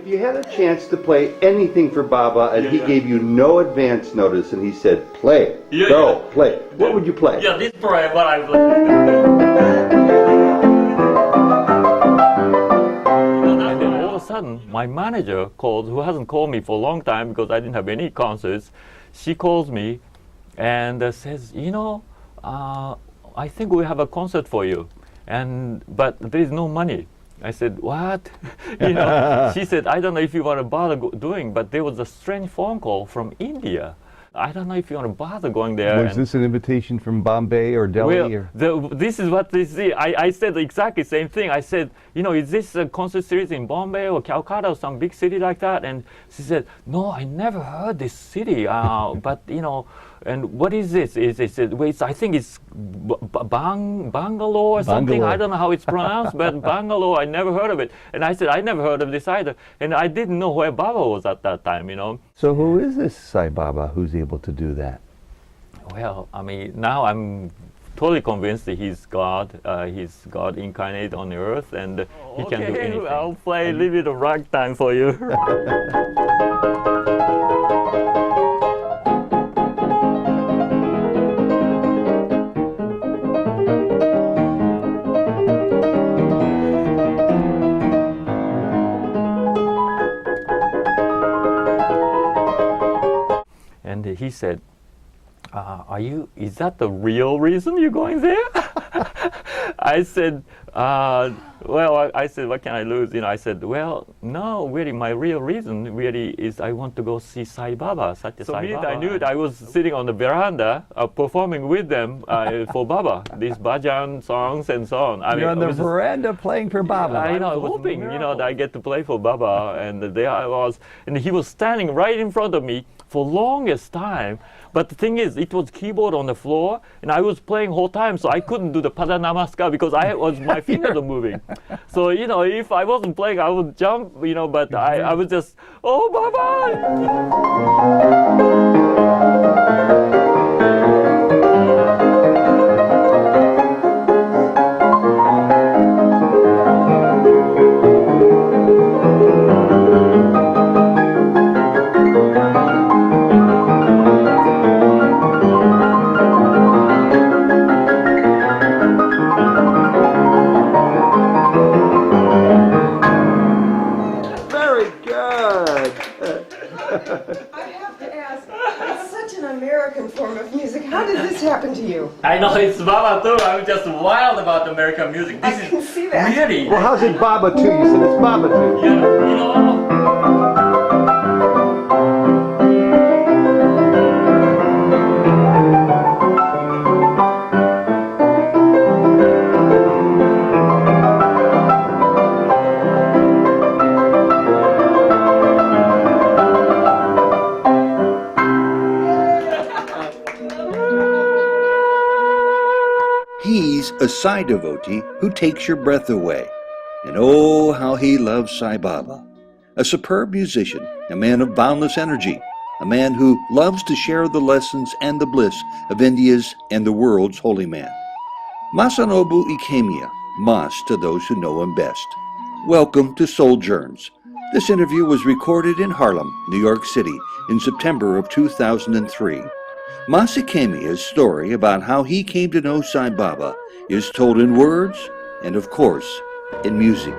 If you had a chance to play anything for Baba and he gave you no advance notice and he said, play, play, what would you play? Yeah, this probably what I would. And then all of a sudden, my manager called, who hasn't called me for a long time because I didn't have any concerts. She calls me and says, I think we have a concert for you, but there is no money. I said, what? She said, I don't know if you want to bother doing, but there was a strange phone call from India. I don't know if you want to bother going there. Was this an invitation from Bombay or Delhi? This is what this is. I said exactly the same thing. I said, is this a concert series in Bombay or Calcutta or some big city like that? And she said, no, I never heard this city. But, and what is this? I think it's Bangalore or something. I don't know how it's pronounced, but Bangalore, I never heard of it. And I said, I never heard of this either. And I didn't know where Baba was at that time, So who is this Sai Baba who's able to do that? Well, now I'm totally convinced that he's God incarnate on the earth, and he can do anything. I'll play a little bit of ragtime for you. And he said, is that the real reason you're going there? I said, I said, what can I lose? I said, well, no, really, my real reason really is I want to go see Sai Baba, Satya Sai Baba. I knew it. I was sitting on the veranda performing with them for Baba, these bhajan songs and so on. You're on the veranda playing for Baba. I was hoping, that I get to play for Baba, and there I was, and he was standing right in front of me for longest time. But the thing is, it was keyboard on the floor, and I was playing whole time, so I couldn't do the Pada Namaskar because my fingers were moving. So, if I wasn't playing, I would jump, but I was just, oh, bye-bye! I have to ask, it's such an American form of music. How did this happen to you? I know, it's Baba too. I'm just wild about American music. This I can see that. Really. Well, how's it Baba too? You said it's Baba too. Yeah, He's a Sai devotee who takes your breath away. And oh, how he loves Sai Baba. A superb musician, a man of boundless energy, a man who loves to share the lessons and the bliss of India's and the world's holy man. Masanobu Ikemy, Mas to those who know him best. Welcome to Sojourns. This interview was recorded in Harlem, New York City in September of 2003. Mas Ikemy's story about how he came to know Sai Baba is told in words and, of course, in music.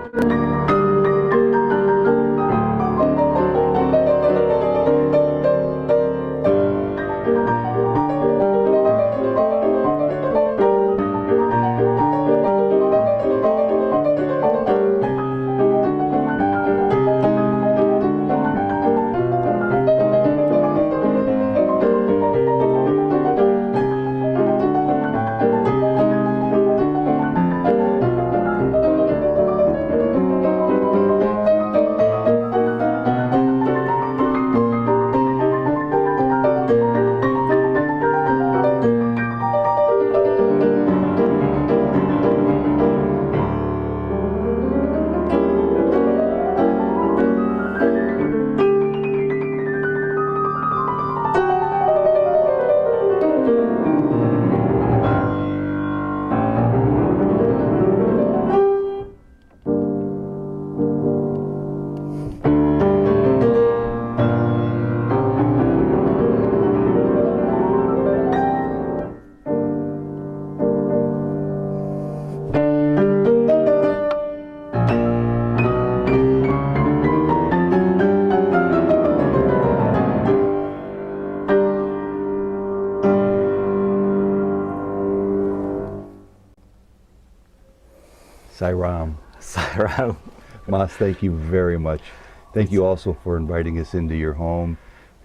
Sairam. Sairam. Mas, thank you very much. Thank you also for inviting us into your home,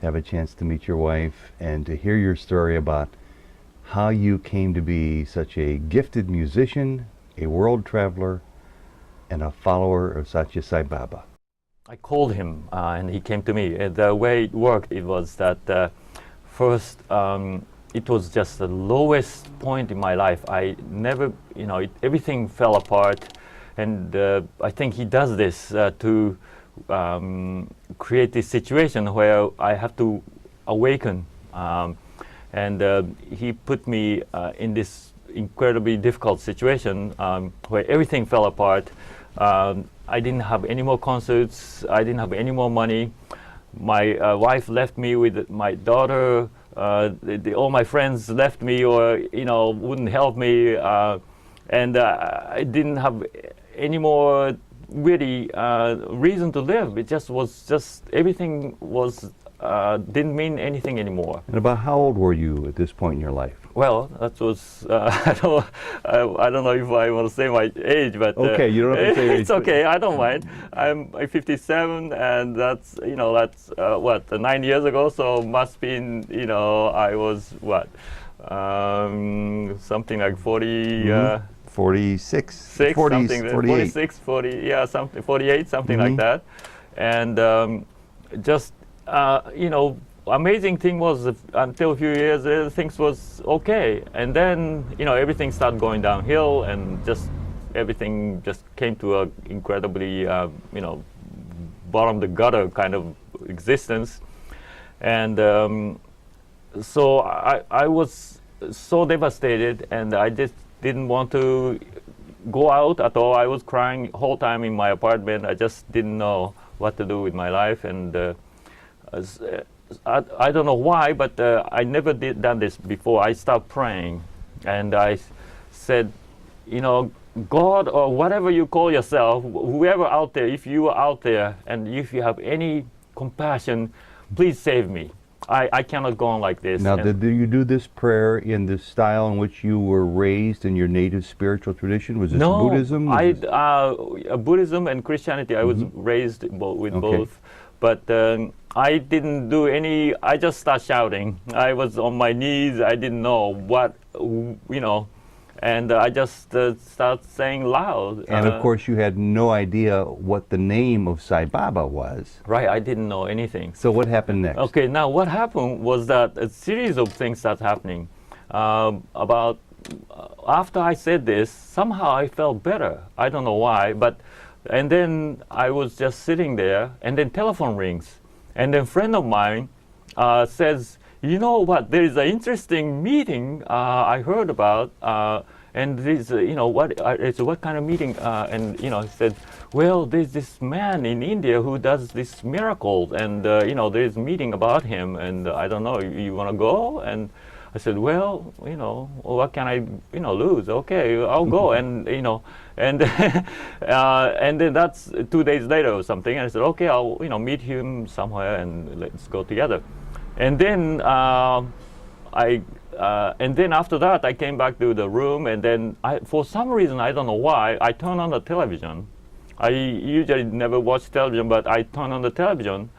have a chance to meet your wife, and to hear your story about how you came to be such a gifted musician, a world traveler, and a follower of Satya Sai Baba. I called him and he came to me. The way it worked, it was that first it was just the lowest point in my life. I never, everything fell apart, and I think he does this to create this situation where I have to awaken. And he put me in this incredibly difficult situation where everything fell apart. I didn't have any more concerts. I didn't have any more money. My wife left me with my daughter. All my friends left me, or wouldn't help me, and I didn't have any more really reason to live. It just everything was didn't mean anything anymore. And about how old were you at this point in your life? Well, that was I don't know if I want to say my age, but okay, you don't have to say your age. It's okay. I don't mind. I'm 57, and that's what 9 years ago. So must be I was what something like 40. 46, 40, 48. 46, 40, yeah, something 48, something like that, and just amazing thing was until a few years later, things was okay, and then everything started going downhill, and just everything just came to a incredibly bottom of the gutter kind of existence, and so I was so devastated, and I just didn't want to go out at all. I was crying whole time in my apartment. I just didn't know what to do with my life, and I don't know why, but I never done this before. I started praying, and I said, God, or whatever you call yourself, whoever out there, if you are out there and if you have any compassion, please save me. I cannot go on like this. Now, did you do this prayer in the style in which you were raised in your native spiritual tradition? Was this Buddhism? Buddhism and Christianity. I was raised with both, but I didn't do any. I just started shouting. I was on my knees. I didn't know what, and I just started saying loud. And of course, you had no idea what the name of Sai Baba was. Right, I didn't know anything. So what happened next? Okay, now what happened was that a series of things started happening. About after I said this, somehow I felt better. I don't know why, and then I was just sitting there, and then telephone rings, and then a friend of mine says, you know what, there is an interesting meeting I heard about, and this, what kind of meeting? And he said, well, there's this man in India who does this miracles, and there's a meeting about him, and I don't know, you want to go? And I said, well, what can I, lose? Okay, I'll go, and and and then that's 2 days later or something, and I said, okay, I'll meet him somewhere and let's go together. And then and then after that, I came back to the room, and then for some reason, I don't know why, I turned on the television. I usually never watch television, but I turned on the television,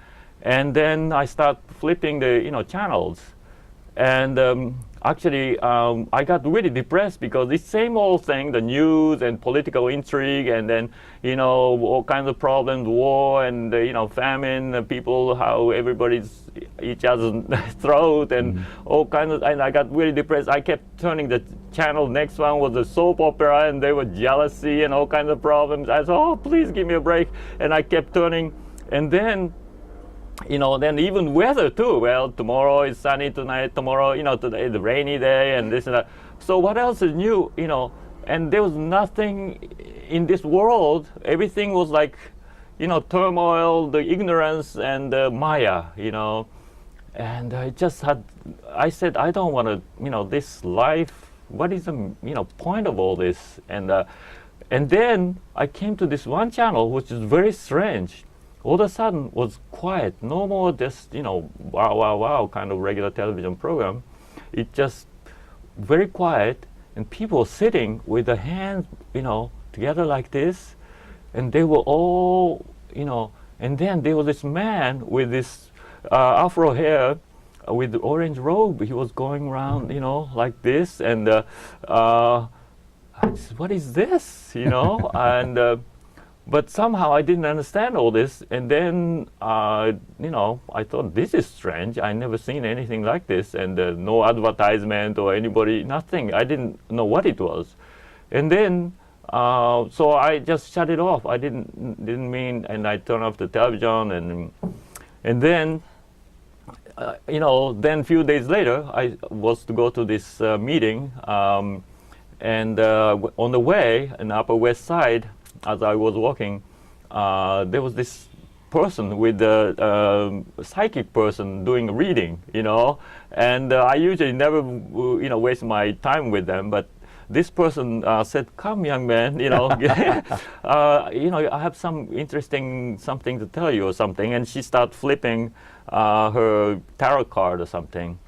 and then I start flipping the channels, and actually I got really depressed because it's same old thing, the news and political intrigue, and then all kinds of problems, war and famine, people, how everybody's each other's throat, and all kinds of, and I got really depressed. I kept turning the channel. Next one was a soap opera, and there were jealousy and all kinds of problems. I said, oh, please give me a break, and I kept turning, and then then even weather too. Well, tomorrow is sunny, tonight, tomorrow, today is a rainy day, and this and that. So what else is new, and there was nothing in this world. Everything was like, turmoil, the ignorance, and the Maya, and I said, I don't want to, this life, what is the, point of all this? And then I came to this one channel, which is very strange. All of a sudden was quiet, no more just, wow, wow, wow kind of regular television program. It just very quiet, and people sitting with their hands, together like this, and they were all, you know, and then there was this man with this afro hair with the orange robe. He was going around, you know, like this, and I said, what is this, you know? And but somehow I didn't understand all this, and then you know, I thought, this is strange. I never seen anything like this, and no advertisement or anybody, nothing. I didn't know what it was, and then so I just shut it off. I didn't mean, and I turned off the television, and then you know, then a few days later, I was to go to this meeting, and on the way in Upper West Side, as I was walking, there was this person with a psychic person doing a reading, you know, and I usually never, you know, waste my time with them, but this person said, "Come, young man, you know, you know, I have some interesting something to tell you or something," and she started flipping her tarot card or something.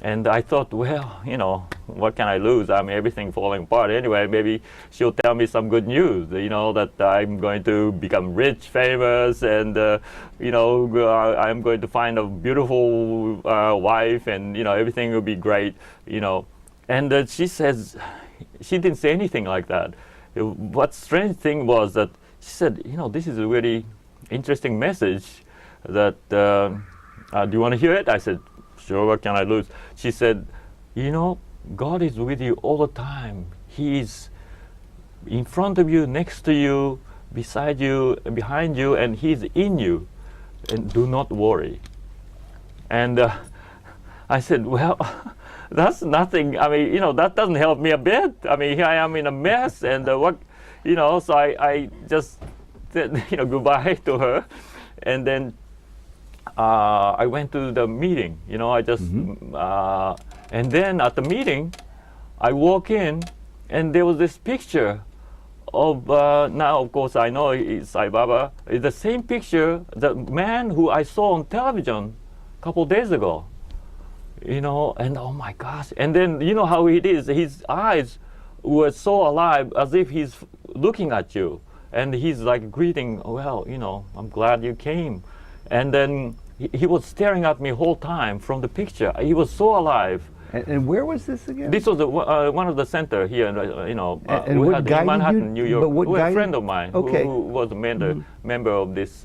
And I thought, well, you know, what can I lose? I mean, everything falling apart anyway. Maybe she'll tell me some good news, you know, that I'm going to become rich, famous, and, you know, I'm going to find a beautiful wife, and, you know, everything will be great, you know. And she says, she didn't say anything like that. What strange thing was that she said, you know, this is a really interesting message that, do you want to hear it? I said, sure, what can I lose? She said, you know, God is with you all the time. He is in front of you, next to you, beside you, behind you, and He's in you. And do not worry. And I said, well, that's nothing. I mean, you know, that doesn't help me a bit. I mean, here I am in a mess, and what, you know, so I just said, you know, goodbye to her. And then I went to the meeting, you know, I just, and then at the meeting, I walk in, and there was this picture of, now of course I know it's Sai Baba, it's the same picture, the man who I saw on television a couple days ago, you know, and oh my gosh, and then you know how it is, his eyes were so alive as if he's looking at you, and he's like greeting, well, you know, I'm glad you came. And then he was staring at me whole time from the picture. He was so alive. And where was this again? This was one of the center here, you know, and we what had in guided Manhattan, you? New York. But what A friend of mine who was a member of this,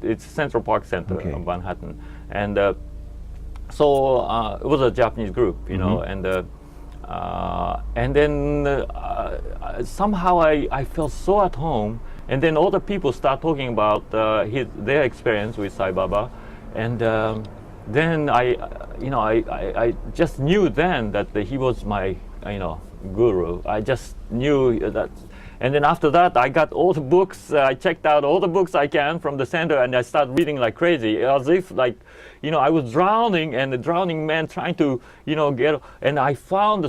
it's Central Park Center of Manhattan. And so it was a Japanese group, you know, and then somehow I felt so at home. And then all the people start talking about their experience with Sai Baba, and then I just knew then that he was my, you know, guru. I just knew that. And then after that, I got all the books. I checked out all the books I can from the center, and I started reading like crazy, as if like, you know, I was drowning, and the drowning man trying to, you know, get. And I found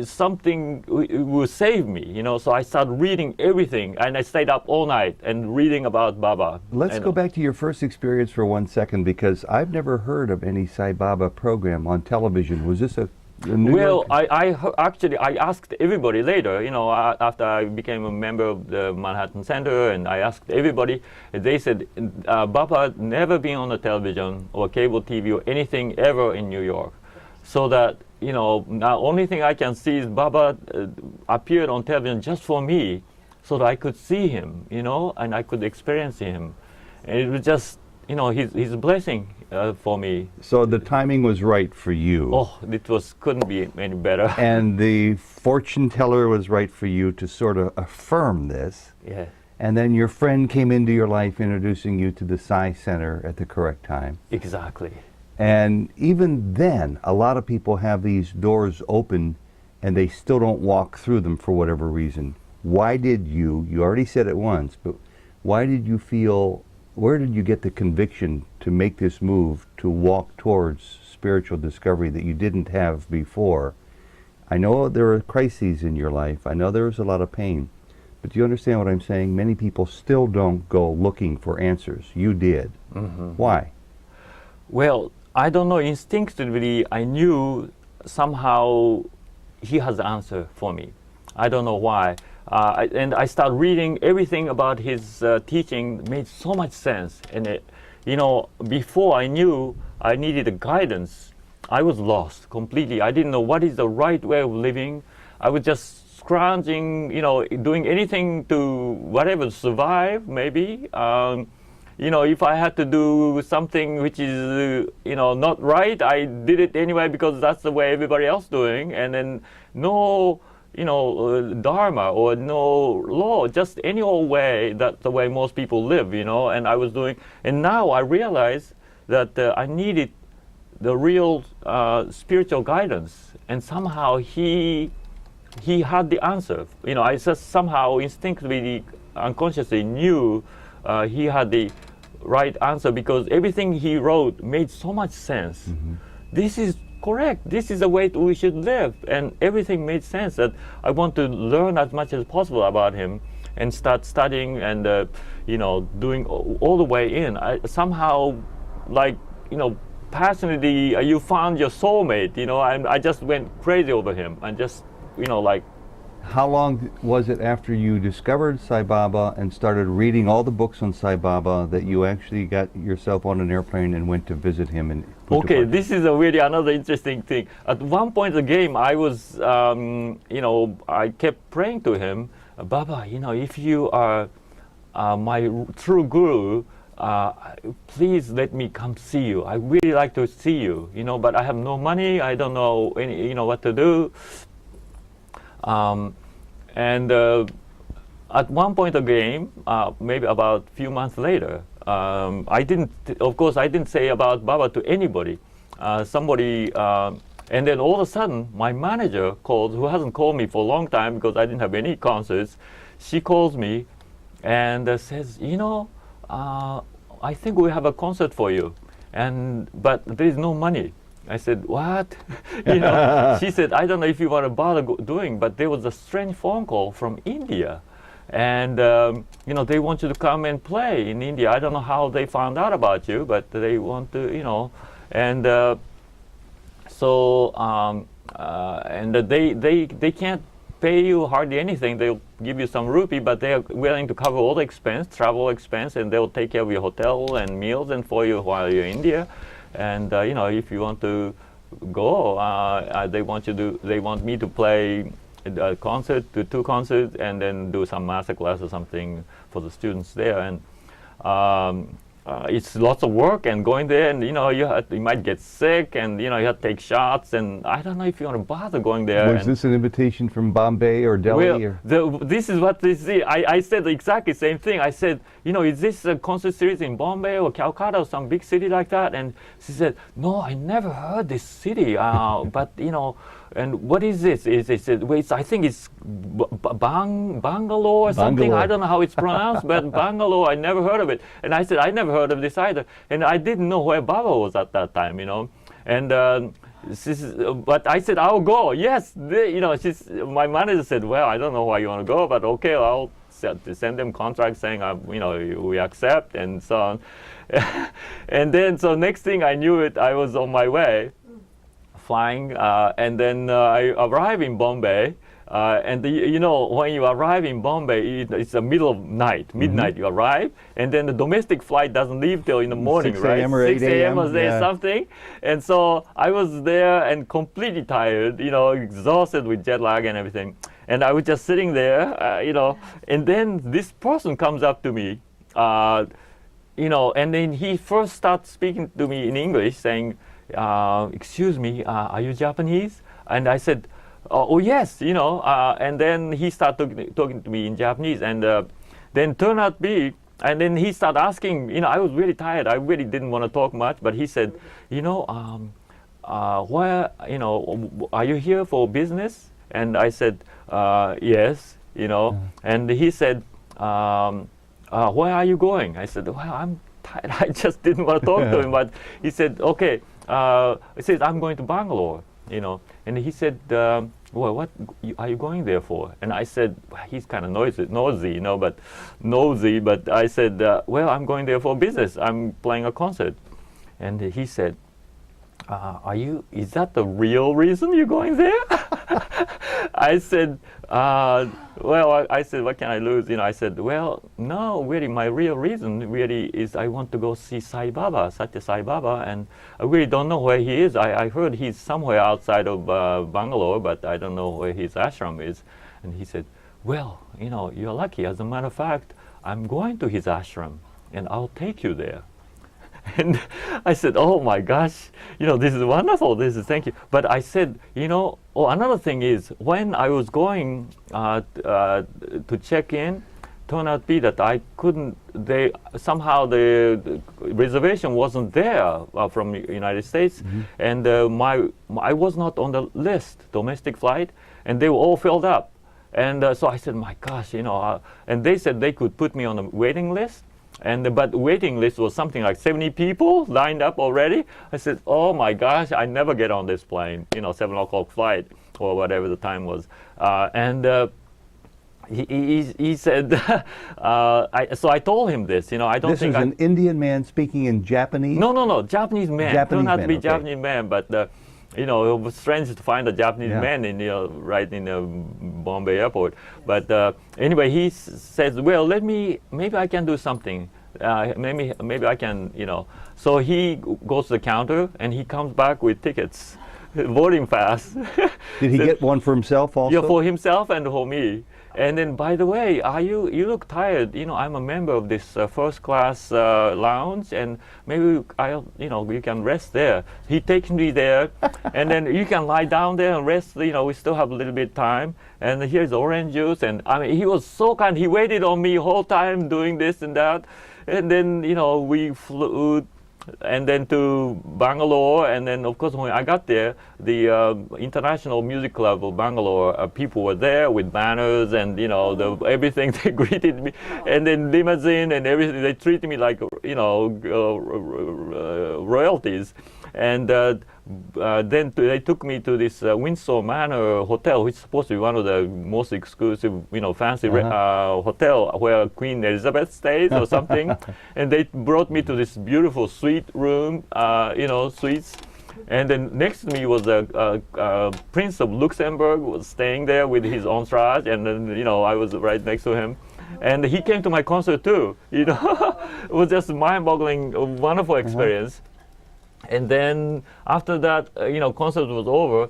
something will save me, you know. So I started reading everything, and I stayed up all night and reading about Baba. Let's go back to your first experience for 1 second, because I've never heard of any Sai Baba program on television. Was this a New York? I actually asked everybody later, you know, after I became a member of the Manhattan Center, and I asked everybody, and they said, Baba never been on the television or cable TV or anything ever in New York. So that, you know, now only thing I can see is Baba appeared on television just for me, so that I could see him, you know, and I could experience him. And it was just, you know, his blessing for me. So the timing was right for you. Oh, it couldn't be any better. And the fortune teller was right for you to sort of affirm this. Yeah. And then your friend came into your life introducing you to the Sai Center at the correct time. Exactly. And even then, a lot of people have these doors open and they still don't walk through them for whatever reason. Why did you already said it once, but why did you feel, where did you get the conviction to make this move to walk towards spiritual discovery that you didn't have before? I know there are crises in your life. I know there was a lot of pain. But do you understand what I'm saying? Many people still don't go looking for answers. You did. Why? Well, I don't know. Instinctively, I knew somehow he has the answer for me. I don't know why. And I started reading everything about his teaching. Made so much sense. And before I knew I needed a guidance, I was lost completely. I didn't know what is the right way of living. I was just scrounging, doing anything to whatever survive. Maybe. If I had to do something which is, not right, I did it anyway because that's the way everybody else doing. And then no, dharma or no law, just any old way. That's the way most people live, And I was doing, and now I realize that I needed the real spiritual guidance, and somehow he had the answer. I just somehow instinctively, unconsciously knew he had the right answer because everything he wrote made so much sense. Mm-hmm. This is correct. This is the way we should live, and everything made sense. That I want to learn as much as possible about him and start studying and doing all the way in. I somehow passionately you found your soulmate. I just went crazy over him and just How long was it after you discovered Sai Baba and started reading all the books on Sai Baba that you actually got yourself on an airplane and went to visit him in Puttaparthi? Okay, this is really another interesting thing. At one point in the game, I was, I kept praying to him, Baba, if you are my true guru, please let me come see you. I really like to see you, but I have no money. I don't know what to do. At one point of the game, maybe about a few months later, I didn't say about Baba to anybody. And then all of a sudden, my manager called, who hasn't called me for a long time because I didn't have any concerts. She calls me and says, I think we have a concert for you, but there is no money. I said, what? She said, I don't know if you want to bother doing, but there was a strange phone call from India. And, they want you to come and play in India. I don't know how they found out about you, but they want to, And they can't pay you hardly anything. They'll give you some rupee, but they're willing to cover all the expense, travel expense, and they'll take care of your hotel and meals and for you while you're in India. And if you want to go, they want me to play a concert, do 2 concerts, and then do some master class or something for the students there. And it's lots of work and going there, and you might get sick, and you have to take shots, and I don't know if you want to bother going there. Was this an invitation from Bombay or Delhi? This is what this is. I said exactly the same thing. I said, is this a concert series in Bombay or Calcutta or some big city like that? And she said, no, I never heard this city, but and what is this? I think it's Bangalore or something. I don't know how it's pronounced, but Bangalore, I never heard of it. And I said, I never heard of this either. And I didn't know where Baba was at that time, And but I said, I'll go. Yes, my manager said, well, I don't know why you want to go, but okay, I'll send them contracts saying, we accept and so on. And then, so next thing I knew it, I was on my way, flying, and then I arrived in Bombay. And when you arrive in Bombay, it's the middle of night, midnight. Mm-hmm. You arrive, and then the domestic flight doesn't leave till in the morning, 6 a.m. or 8 a.m. or there something. And so I was there and completely tired, exhausted with jet lag and everything. And I was just sitting there, and then this person comes up to me, and then he first starts speaking to me in English, saying, excuse me, are you Japanese? And I said, oh yes, and then he started talking to me in Japanese, and then turned out to be, and then he started asking, I was really tired, I really didn't want to talk much, but he said, where, are you here for business? And I said, yes, and he said, where are you going? I said, well, I'm tired, I just didn't want to talk to him, but he said, okay, he says, I'm going to Bangalore, and he said, well, what are you going there for? And I said, well, he's kind of nosy, but I said, well, I'm going there for business. I'm playing a concert. And he said, is that the real reason you're going there? I said, I said, what can I lose? I said, well, no, really, my real reason really is I want to go see Sai Baba, Satya Sai Baba, and I really don't know where he is. I heard he's somewhere outside of Bangalore, but I don't know where his ashram is. And he said, well, you're lucky. As a matter of fact, I'm going to his ashram, and I'll take you there. And I said, oh my gosh, this is wonderful. Thank you. But I said, another thing is, when I was going to check in, turned out to be that I couldn't, somehow the reservation wasn't there from the United States. And I was not on the list, domestic flight, and they were all filled up. And so I said, my gosh, and they said they could put me on a waiting list. But the waiting list was something like 70 people lined up already. I said, oh my gosh, I never get on this plane, 7 o'clock flight or whatever the time was. He said, so I told him this, I don't this think is an Indian man speaking in Japanese? No, Japanese man. Turned out to be okay. Japanese man, but it was strange to find a Japanese man in right in the Bombay airport. But anyway, he says, well, maybe I can do something. Maybe I can, So he goes to the counter and he comes back with tickets, boarding pass. Did he get one for himself also? Yeah, for himself and for me. And then, by the way, you look tired. I'm a member of this first class lounge, and maybe you can rest there. He takes me there, and then you can lie down there and rest. We still have a little bit time. And here's orange juice, and he was so kind. He waited on me whole time doing this and that, and then we flew. And then to Bangalore, and then of course when I got there, the International Music Club of Bangalore, people were there with banners and everything. They greeted me, and then limousine and everything. They treated me like royalties. And then they took me to this Windsor Manor Hotel, which is supposed to be one of the most exclusive, fancy hotel where Queen Elizabeth stays or something. And they brought me to this beautiful suite room, suites. And then next to me was a Prince of Luxembourg was staying there with his entourage, and then I was right next to him. And he came to my concert too. It was just mind-boggling, wonderful experience. And then after that, concert was over.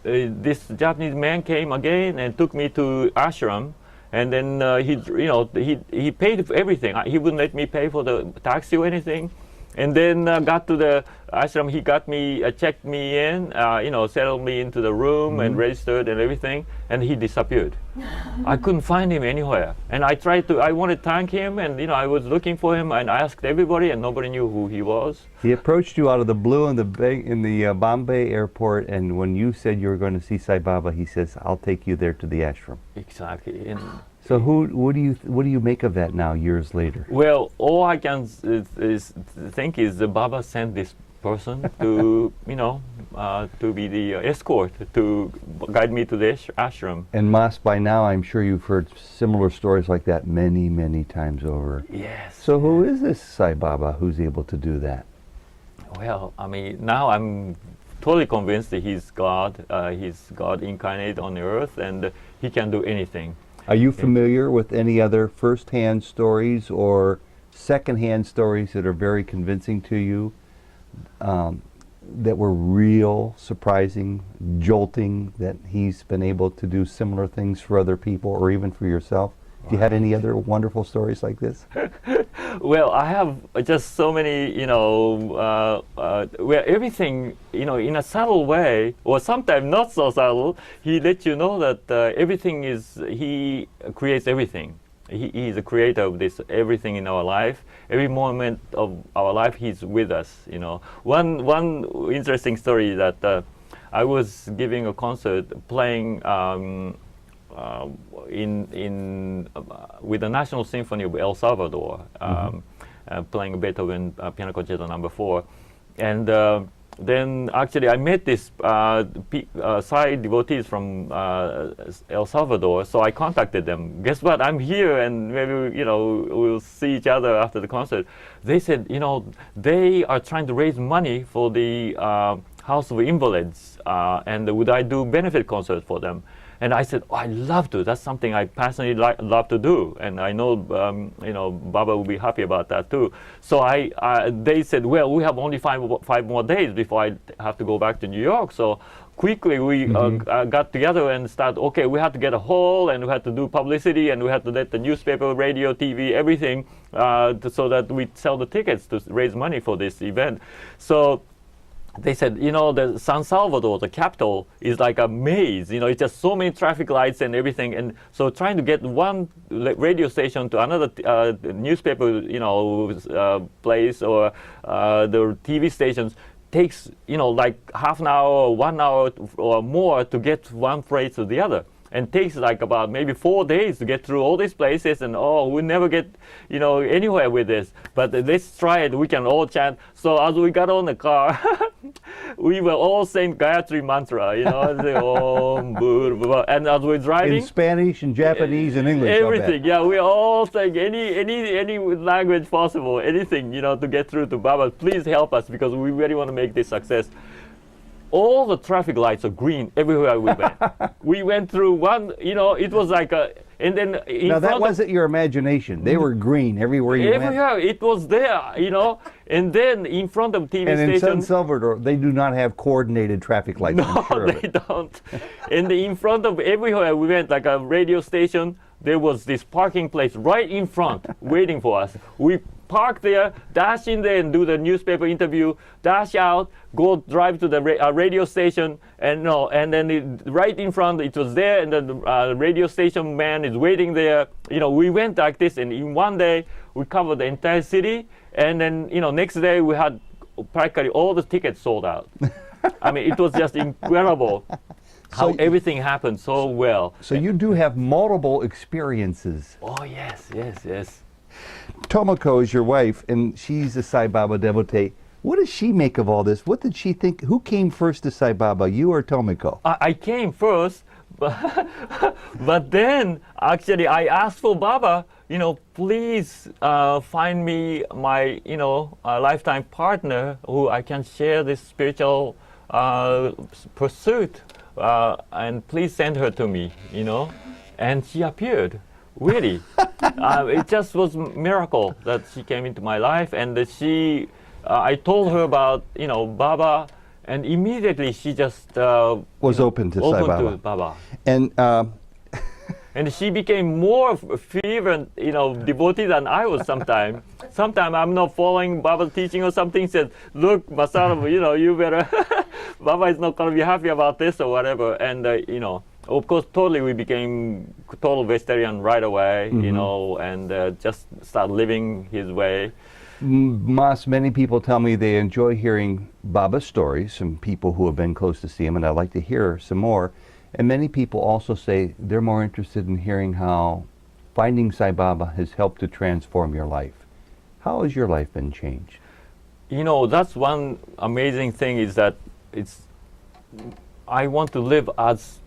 This Japanese man came again and took me to ashram, and then he paid for everything. He wouldn't let me pay for the taxi or anything. And then got to the ashram. He got me, checked me in, settled me into the room and registered and everything. And he disappeared. I couldn't find him anywhere. And I wanted to thank him, and I was looking for him, and I asked everybody, and nobody knew who he was. He approached you out of the blue in the Bombay airport, and when you said you were going to see Sai Baba, he says, "I'll take you there to the ashram." Exactly. And so what do you make of that now, years later? Well, all I can think is the Baba sent this person to to be the escort to guide me to the ashram. And Mas, by now I'm sure you've heard similar stories like that many, many times over. Yes. So who is this Sai Baba who's able to do that? Well, now I'm totally convinced that he's God incarnate on the earth, and he can do anything. Are you familiar with any other first-hand stories or second-hand stories that are very convincing to you, that were real, surprising, jolting, that he's been able to do similar things for other people or even for yourself? Do you have any other wonderful stories like this? Well, I have just so many, where everything, in a subtle way, or sometimes not so subtle, he lets you know that he creates everything. He is the creator of this, everything in our life. Every moment of our life, he's with us, One interesting story that I was giving a concert, playing with the National Symphony of El Salvador, playing Beethoven Piano Concerto No. 4, and then actually I met this Sai devotees from El Salvador, so I contacted them. Guess what? I'm here, and maybe we'll see each other after the concert. They said they are trying to raise money for the house of invalids, and would I do benefit concerts for them? And I said, oh, I'd love to. That's something I personally love to do. And I know, Baba will be happy about that too. So they said, well, we have only five more days before I have to go back to New York. So quickly we got together and started, okay, we had to get a hall, and we had to do publicity, and we had to let the newspaper, radio, TV, everything, so that we sell the tickets to raise money for this event. So they said, the San Salvador, the capital, is like a maze. It's just so many traffic lights and everything. And so trying to get one radio station to another newspaper, place, or the TV stations takes, like half an hour or 1 hour or more to get one place to the other. And takes like about maybe 4 days to get through all these places, and we'll never get anywhere with this. But let's try it. We can all chant. So as we got on the car, we were all saying Gayatri mantra, and as we're driving, in Spanish and Japanese and English. Everything, yeah, we're all saying any language possible, anything, to get through to Baba. Please help us, because we really want to make this success. All the traffic lights are green everywhere we went. We went through one, it was like and then now that wasn't your imagination. They were green everywhere you went. Everywhere, it was there, and then in front of TV and station. And in San Salvador, they do not have coordinated traffic lights. No, sure they don't. And in front of everywhere we went, like a radio station, there was this parking place right in front waiting for us. We park there, dash in there and do the newspaper interview, dash out, go drive to the radio station, and then right in front, it was there, and the radio station man is waiting there. We went like this, and in one day, we covered the entire city, and then, next day, we had practically all the tickets sold out. I mean, it was just incredible how everything happened so well. So you do have multiple experiences. Oh, yes. Tomoko is your wife, and she's a Sai Baba devotee. What does she make of all this? What did she think? Who came first to Sai Baba, you or Tomoko? I came first, but then actually I asked for Baba, please find me my, lifetime partner who I can share this spiritual pursuit, and please send her to me, and she appeared. Really, it just was a miracle that she came into my life, and that I told her about, Baba, and immediately she just was open to Sai Baba. And and she became more fervent, devotee than I was sometimes. Sometimes I'm not following Baba's teaching or something, said, look, Masaru, you better, Baba is not going to be happy about this or whatever, and, of course, totally we became total vegetarian right away, and just start living his way. Mas, many people tell me they enjoy hearing Baba's stories, some people who have been close to see him, and I'd like to hear some more. And many people also say they're more interested in hearing how finding Sai Baba has helped to transform your life. How has your life been changed? That's one amazing thing, is that I want to live as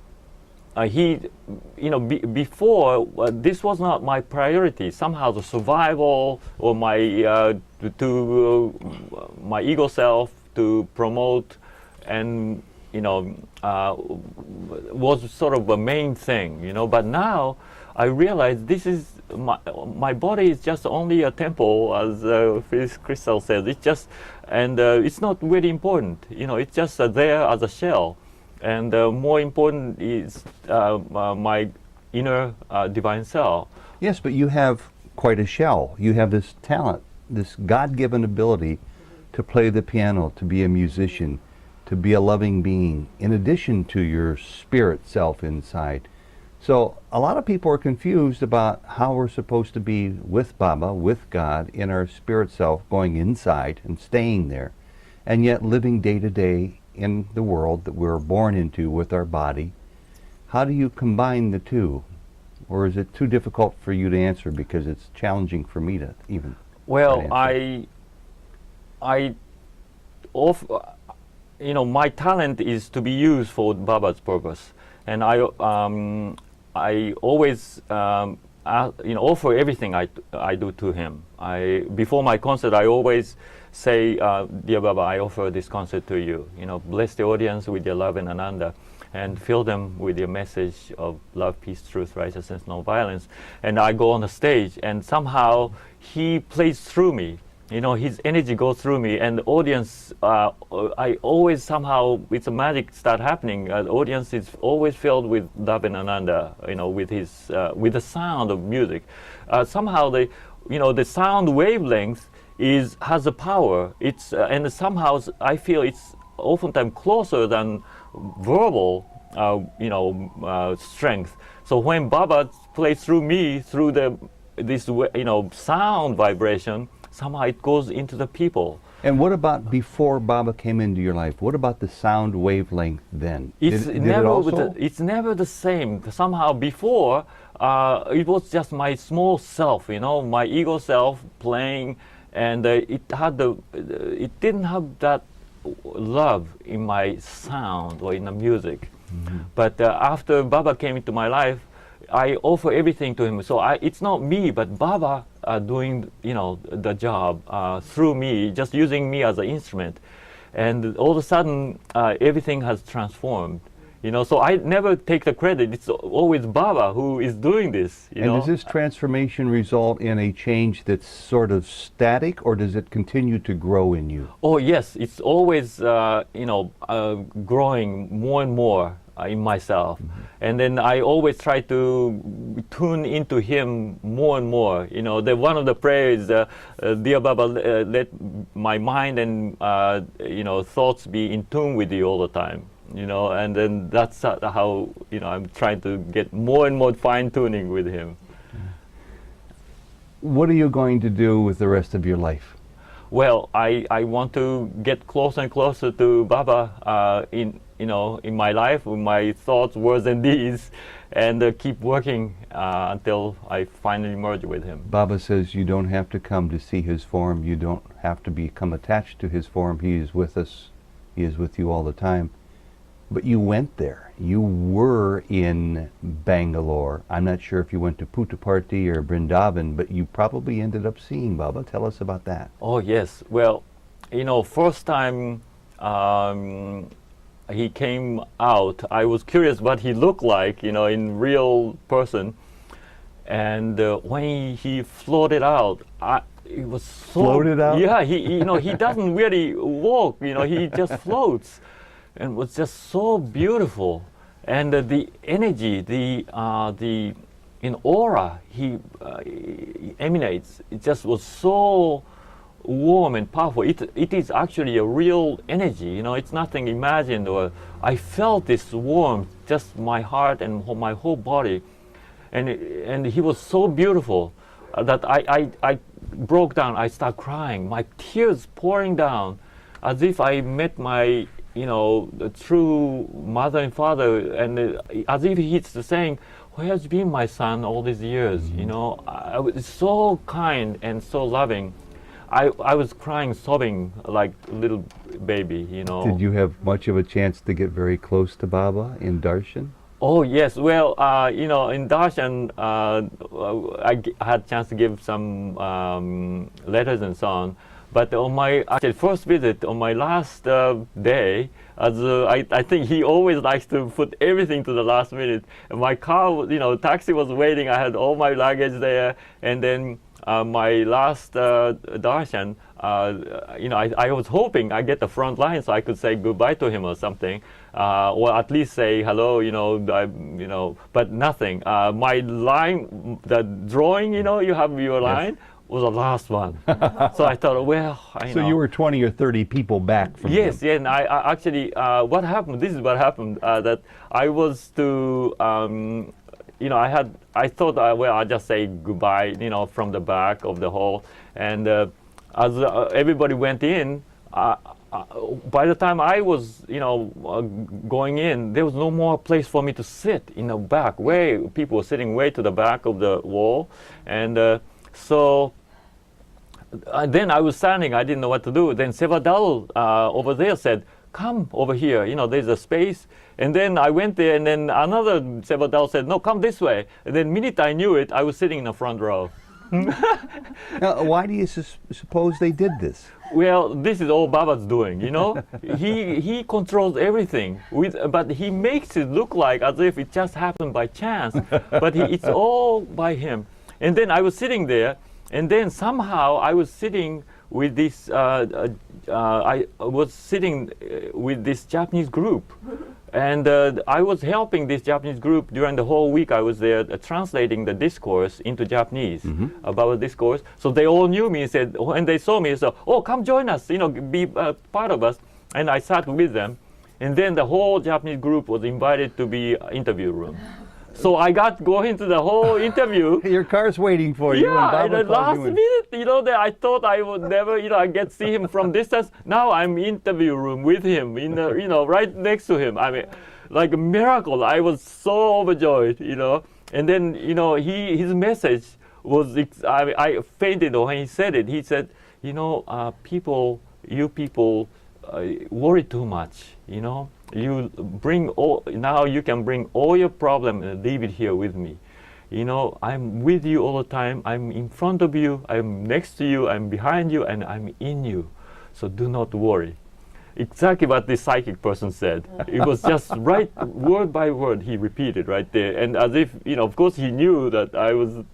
before, this was not my priority. Somehow the survival or my my ego self to promote and was sort of a main thing, But now I realize this is my body is just only a temple, as Phyllis Crystal says. It's just, and it's not really important. It's just there as a shell. And more important is my inner divine self. Yes, but you have quite a shell. You have this talent, this God-given ability to play the piano, to be a musician, to be a loving being, in addition to your spirit self inside. So a lot of people are confused about how we're supposed to be with Baba, with God, in our spirit self, going inside and staying there, and yet living day to day in the world that we're born into with our body. How do you combine the two? Or is it too difficult for you to answer because it's challenging for me to even Well, answer? my talent is to be used for Baba's purpose. And I always offer everything I do to him. Before my concert, I always say, "Dear Baba, I offer this concert to you. Bless the audience with your love and ananda, and fill them with your message of love, peace, truth, righteousness, no violence." And I go on the stage, and somehow he plays through me. His energy goes through me, and the audience, I always somehow, it's a magic start happening. The audience is always filled with love and ananda, with the sound of music. Somehow the sound wavelength has a power. And somehow I feel it's oftentimes closer than verbal, strength. So when Baba plays through me, through this sound vibration, somehow it goes into the people. And what about before Baba came into your life? What about the sound wavelength then? It's Did never it also? it's never the same. Somehow before, it was just my small self, my ego self playing, and it didn't have that love in my sound or in the music. Mm-hmm. But after Baba came into my life, I offer everything to him. So it's not me, but Baba doing the job through me, just using me as an instrument, and all of a sudden everything has transformed. So I never take the credit. It's always Baba who is doing this. And does this transformation result in a change that's sort of static, or does it continue to grow in you? Oh yes, it's always growing more and more in myself. Mm-hmm. And then I always try to tune into him more and more. One of the prayers, "Dear Baba, let my mind and thoughts be in tune with you all the time." And then that's how I'm trying to get more and more fine tuning with him. What are you going to do with the rest of your life? Well, I want to get closer and closer to Baba in my life, with my thoughts, words, and deeds, and keep working until I finally merge with him. Baba says you don't have to come to see his form. You don't have to become attached to his form. He is with us. He is with you all the time. But you went there. You were in Bangalore. I'm not sure if you went to Puttaparthi or Vrindavan, but you probably ended up seeing Baba. Tell us about that. Oh, yes. Well, first time he came out, I was curious what he looked like, in real person. And when he floated out, it was so... Floated out? Yeah, he doesn't really walk, he just floats. And was just so beautiful, and the energy, the aura he emanates, it just was so warm and powerful. It is actually a real energy. It's nothing imagined. Or I felt this warmth, just my heart and my whole body, and he was so beautiful that I broke down. I started crying, my tears pouring down, as if I met my the true mother and father, and as if he's saying, "Where has been my son all these years?" Mm-hmm. I was so kind and so loving. I was crying, sobbing like a little baby. Did you have much of a chance to get very close to Baba in darshan? Oh yes. Well, in darshan, I had a chance to give some letters and so on. But on my first visit, on my last day, I think he always likes to put everything to the last minute. And my car, taxi was waiting. I had all my luggage there, and then my last darshan, I was hoping I get the front line so I could say goodbye to him or something, or at least say hello. But nothing. My line, the drawing, you have your line. Yes. Was the last one. So I thought, well, So you were 20 or 30 people back from Yes, him. yeah, and I actually, what happened, this is what happened, that I was to, I thought, I'll just say goodbye, from the back of the hall. And as everybody went in, by the time I was, going in, there was no more place for me to sit in the back, where people were sitting way to the back of the wall. And so then I was standing, I didn't know what to do. Then Sevadal over there said, come over here. There's a space. And then I went there, and then another several adults said, no, come this way. And then the minute I knew it, I was sitting in the front row. Now, why do you suppose they did this? Well, this is all Baba's doing, he controls everything, but he makes it look like as if it just happened by chance, but it's all by him. And then I was sitting there, and then somehow I was sitting with this, I was sitting with this Japanese group. And I was helping this Japanese group during the whole week I was there, translating the discourse into Japanese about the discourse. So they all knew me and said, when they saw me, they said, oh, come join us, be part of us. And I sat with them. And then the whole Japanese group was invited to be interview room. So I got going to the whole interview. Your car's waiting for you. Yeah, in the last minute, that I thought I would never, I get see him from distance. Now I'm interview room with him, in the, right next to him. I mean, like a miracle. I was so overjoyed, And then, his message was, I fainted when he said it. He said, you people worry too much, You bring now you can bring all your problem and leave it here with me. I'm with you all the time. I'm in front of you. I'm next to you. I'm behind you, and I'm in you. So do not worry. Exactly what the psychic person said. It was just right, word by word, he repeated right there. And as if, of course he knew that I was,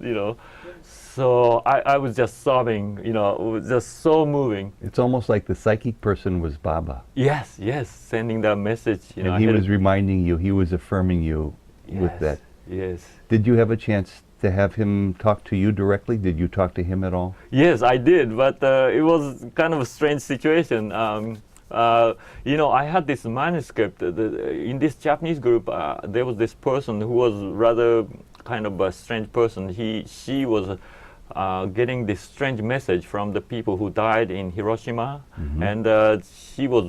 So I was just sobbing, it was just so moving. It's almost like the psychic person was Baba. Yes, sending that message. And he was reminding you, he was affirming you with that. Yes. Did you have a chance to have him talk to you directly? Did you talk to him at all? Yes, I did, but it was kind of a strange situation. I had this manuscript. In this Japanese group, there was this person who was rather kind of a strange person. She was getting this strange message from the people who died in Hiroshima, and she was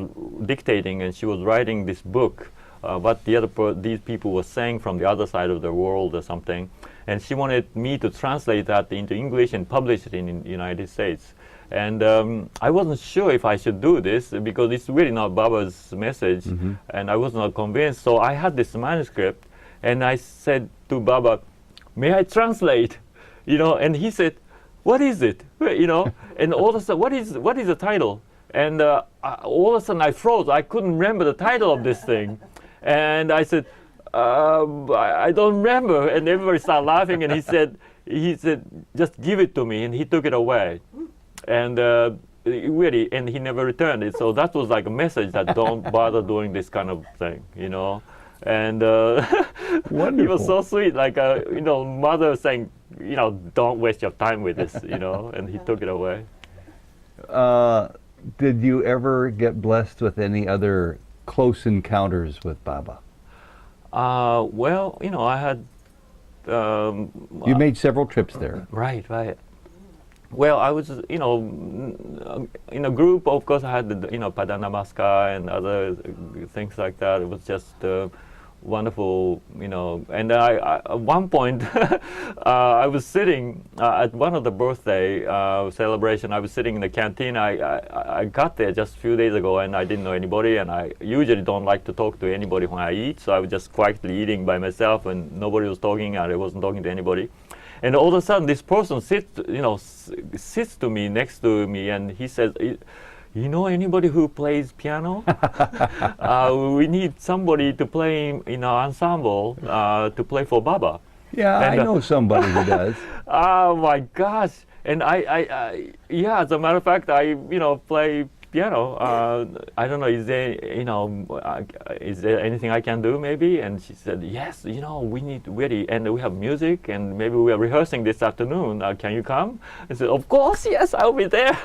dictating and she was writing this book, what these people were saying from the other side of the world or something, and she wanted me to translate that into English and publish it in the United States. And I wasn't sure if I should do this because it's really not Baba's message, and I was not convinced. So I had this manuscript, and I said to Baba, "May I translate?" And he said, "What is it?" And all of a sudden, what is the title? And all of a sudden I froze. I couldn't remember the title of this thing. And I said, I don't remember. And everybody started laughing, and he said, just give it to me. And he took it away. And really, and he never returned it. So that was like a message that don't bother doing this kind of thing, And he was so sweet, like mother saying, don't waste your time with this, and he took it away. Did you ever get blessed with any other close encounters with Baba? Well, I had. You made several trips there. Right. Well, I was, in a group. Of course, I had the, Padanamaskar and other things like that. It was just wonderful, And at one point, I was sitting at one of the birthday celebration. I was sitting in the canteen. I got there just a few days ago, and I didn't know anybody. And I usually don't like to talk to anybody when I eat, so I was just quietly eating by myself, and nobody was talking, and I wasn't talking to anybody. And all of a sudden, this person sits to me, next to me, and he says, "You know anybody who plays piano? We need somebody to play in our ensemble to play for Baba." Yeah, and, I know somebody who does. Oh my gosh! And yeah, as a matter of fact, I play piano. I don't know. Is there anything I can do maybe? And she said, "Yes. We need ready, and we have music, and maybe we are rehearsing this afternoon. Can you come?" I said, "Of course, yes, I'll be there."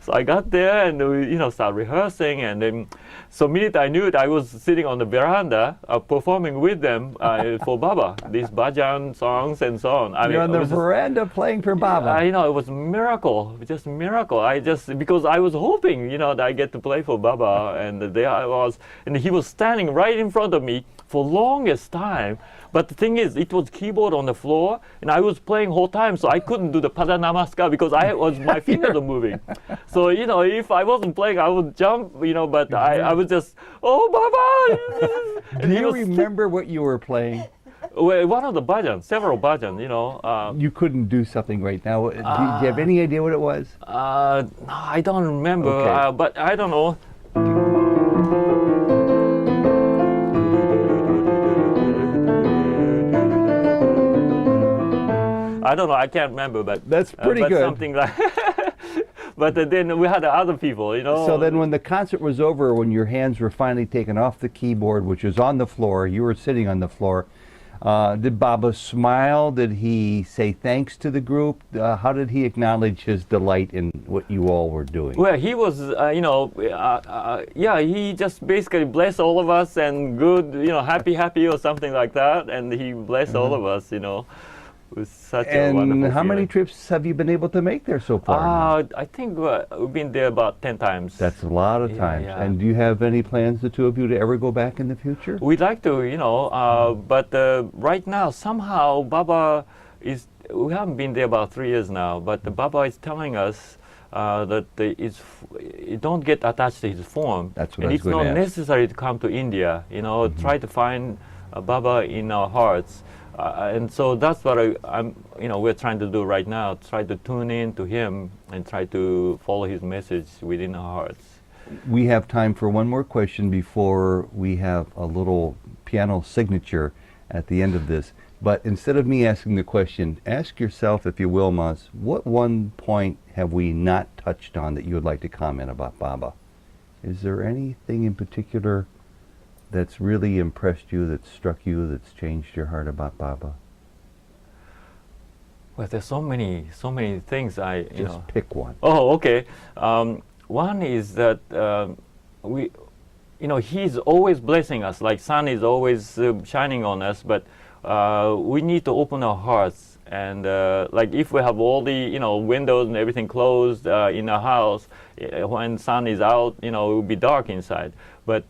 So I got there, and we start rehearsing, and then so minute I knew it, I was sitting on the veranda performing with them for Baba, these bhajan songs and so on. You're on the veranda playing for Baba. It was a miracle, just a miracle. Because I was hoping, out I get to play for Baba, and there I was, and he was standing right in front of me for longest time. But the thing is, it was keyboard on the floor, and I was playing whole time, so I couldn't do the Pada Namaskar because my fingers were moving. So if I wasn't playing, I would jump, but I was just, oh Baba. Do you remember what you were playing? Well, one of the bhajans, several bhajans, You couldn't do something right now. Do you have any idea what it was? No, I don't remember, Okay. but I don't know. I don't know, I can't remember, but That's pretty but good. Something like. But then we had other people, So then when the concert was over, when your hands were finally taken off the keyboard, which was on the floor, you were sitting on the floor, did Baba smile? Did he say thanks to the group? How did he acknowledge his delight in what you all were doing? Well, he was, he just basically blessed all of us and good, happy or something like that, and he blessed all of us, with such a wonderful And how many feeling. trips have you been able to make there so far? I think we've been there about 10 times. That's a lot of Yeah, times. yeah. And do you have any plans, the two of you, to ever go back in the future? We'd like to, but right now somehow Baba we haven't been there about 3 years now, but Baba is telling us that you don't get attached to his form. That's what and I was it's going not to ask. necessary to come to India, try to find Baba in our hearts. And so that's what we're trying to do right now, try to tune in to him and try to follow his message within our hearts. We have time for one more question before we have a little piano signature at the end of this. But instead of me asking the question, ask yourself, if you will, Mas, what one point have we not touched on that you would like to comment about Baba? Is there anything in particular that's really impressed you, that's struck you, that's changed your heart about Baba? Well, there's so many things Just pick one. Oh, okay. One is that he's always blessing us, like sun is always shining on us, but we need to open our hearts. And like if we have all the windows and everything closed in our house, when sun is out, it will be dark inside. But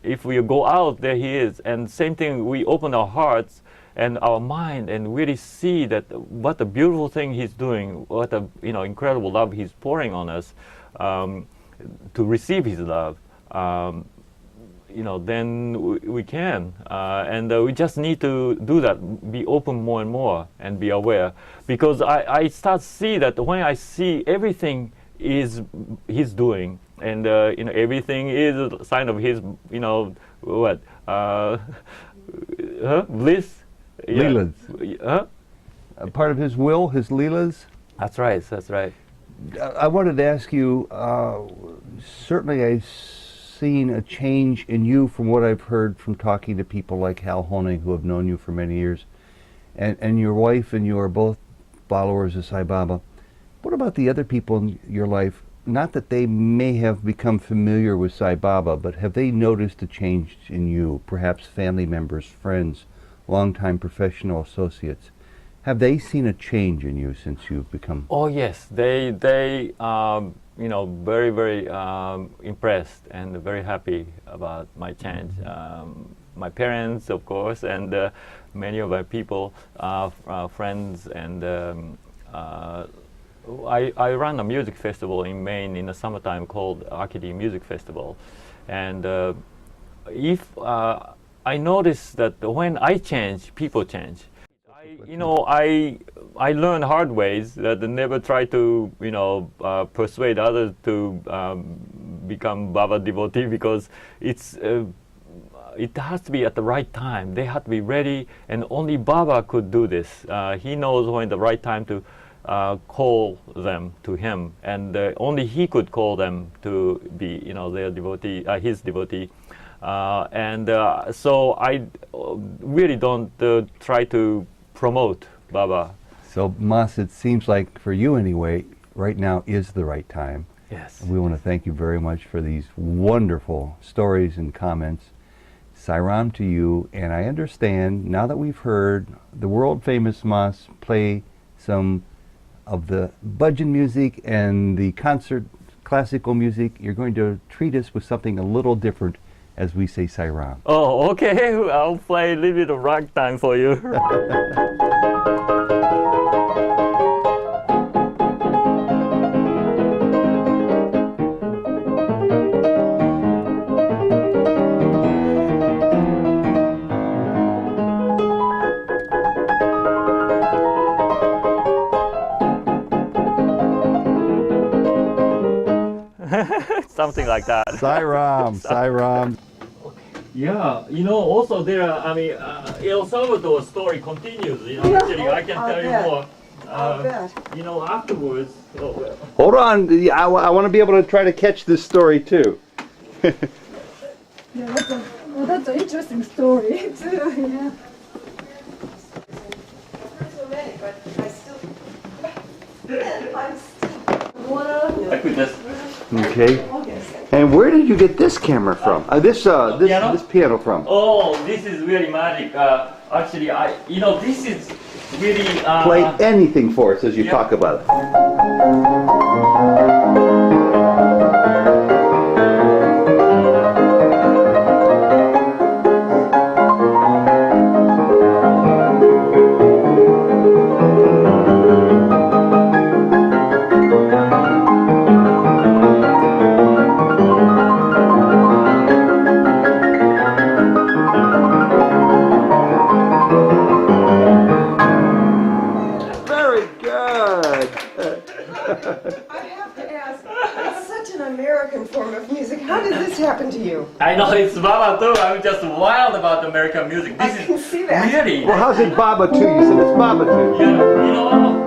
if we go out, there he is. And same thing, we open our hearts and our mind and really see that what a beautiful thing he's doing, what a incredible love he's pouring on us, to receive his love. Then we can. And we just need to do that, be open more and more and be aware. Because I start to see that when I see everything is he's doing, and everything is a sign of his, bliss. Leelas. Huh? A part of his will, his leelas? That's right, that's right. I wanted to ask you, certainly I've seen a change in you from what I've heard from talking to people like Hal Honig, who have known you for many years, and your wife and you are both followers of Sai Baba. What about the other people in your life? Not that they may have become familiar with Sai Baba, but have they noticed a change in you? Perhaps family members, friends, longtime professional associates. Have they seen a change in you since you've become? Oh yes, they very, very impressed and very happy about my change. My parents, of course, and many of my people, friends, and I run a music festival in Maine in the summertime called Ikemy Music Festival, and if I notice that when I change, people change. I learn hard ways that never try to persuade others to become Baba devotee, because it has to be at the right time. They have to be ready, and only Baba could do this. He knows when the right time to call them to him, and only he could call them to be their devotee, his devotee. So I really don't try to promote Baba. So, Mas, it seems like for you anyway, right now is the right time. Yes. And we want to thank you very much for these wonderful stories and comments. Sairam to you, and I understand now that we've heard the world famous Mas play some of the bhajan music and the concert classical music, you're going to treat us with something a little different as we say Sairam. Oh, okay. I'll play a little bit of ragtime for you. Something like that. Sairam, Sairam. Yeah, also there are, El Salvador story continues, Yeah, actually, I can I'll tell you bet. more. I'll bet. Afterwards. Oh, Hold on. I want to be able to try to catch this story too. Yeah, that's an interesting story too. Yeah. Not so many, but I still. I'm still. I could just. Okay. And where did you get this camera from? This Piano? this piano from? Oh, this is really magic. Actually, this is really. Play anything for us as you yeah. talk about it. Very good. I have to ask, it's such an American form of music. How did this happen to you? I know it's Baba too. I'm just wild about American music. This I can see that. really. Well, how's it Baba too? You said it's Baba too.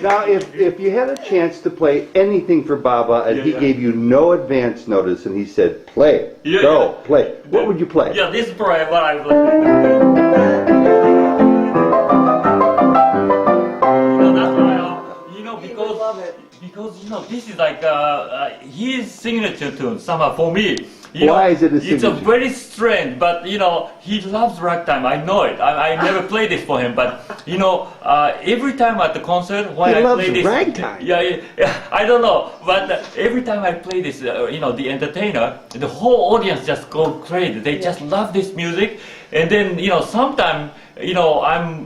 Now, if you had a chance to play anything for Baba and he yeah. gave you no advance notice and he said, play, Yeah, go, yeah. play, what would you play? Yeah, this is probably what I would. That's why He would love it. because this is like his signature tune somehow for me. Why is it a It's a signature? very strange, but he loves ragtime. I know it. I never played this for him, but every time at the concert when He I loves play this, ragtime. yeah, I don't know, but every time I play this, the entertainer, the whole audience just go crazy. They just love this music, and then sometimes I'm